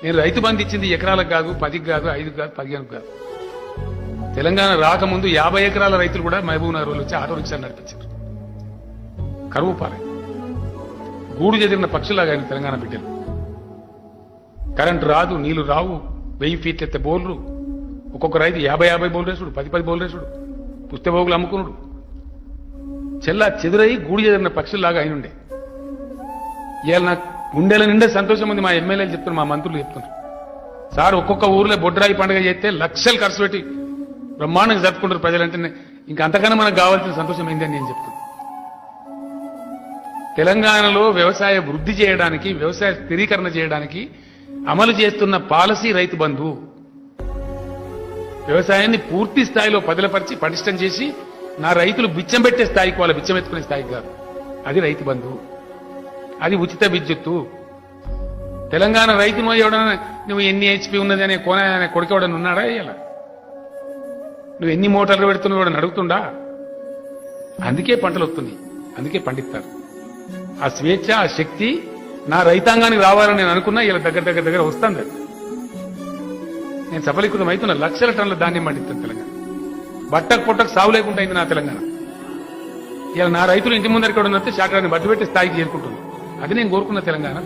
నేను రైతు బంధు ఇచ్చింది ఎకరాలకు కాదు, 10కి కాదు, 5కి కాదు, 15కి కాదు. తెలంగాణ రాకముందు 50 ఎకరాల రైతులు కూడా మహబూబ్ నగర్ వచ్చి ఆటో రిక్షాలు నడిపించారు. కరువు పాలే గూడు చెదిరిన పక్షులాగా ఆయన తెలంగాణ బిడ్డలు. కరెంటు రాదు, నీళ్లు రావు, 1000 ఫీట్లు ఎత్తే బోర్లు, ఒక్కొక్క రైతు 50 బోర్లు వేసుడు, 10 బోర్లు వేసుడు, పుస్తబోగులు అమ్ముకున్నాడు. చెల్లా చెదురై గూడు చెదిరిన పక్షుల్లాగా అయినుండే. ఇవాళ నాకు గుండెల నిండా సంతోషం ఉంది. మా ఎమ్మెల్యేలు చెప్తున్నారు, మా మంత్రులు చెప్తున్నారు, సార్ ఒక్కొక్క ఊర్లో బొడ్రాయి పండుగ చేస్తే లక్షలు ఖర్చు పెట్టి బ్రహ్మాండంగా జరుపుకుంటారు ప్రజలంటే, ఇంకా అంతకన్నా మనకు కావాల్సిన సంతోషం ఏందని నేను చెప్తున్నాను. తెలంగాణలో వ్యవసాయ వృద్ధి చేయడానికి, వ్యవసాయ స్థిరీకరణ చేయడానికి అమలు చేస్తున్న పాలసీ రైతు బంధు. వ్యవసాయాన్ని పూర్తి స్థాయిలో పదిలపరిచి పటిష్టం చేసి నా రైతులు బిచ్చం పెట్టే స్థాయికి, వాళ్ళ బిచ్చం ఎత్తుకునే స్థాయికి కాదు. అది రైతు బంధు, అది ఉచిత విద్యుత్తు. తెలంగాణ రైతును ఎవడన్నా నువ్వు ఎన్ని హెచ్పి ఉన్నది అనే కోన అనే కొడుకు ఎవడన్నా ఉన్నాడా? ఇలా నువ్వు ఎన్ని మోటార్లు పెడుతున్నావు ఎవడని అడుగుతుండా? అందుకే పంటలు వస్తుంది, అందుకే పండిస్తారు. ఆ స్వేచ్ఛ, ఆ శక్తి నా రైతాంగానికి రావాలని నేను అనుకున్నా. ఇలా దగ్గర వస్తుంది. నేను సఫలీకృతం అవుతున్నా. లక్షల టన్నుల ధాన్యం పండిస్తాను తెలంగాణ. బట్టకు పొట్టకు సాగు లేకుండా అయింది నా తెలంగాణ. ఇలా నా రైతులు ఇంటి ముందరికి వస్తే శాఖని బట్టు పెట్టి స్థాయికి చేరుకుంటుంది. అది నేను కోరుకున్న తెలంగాణ.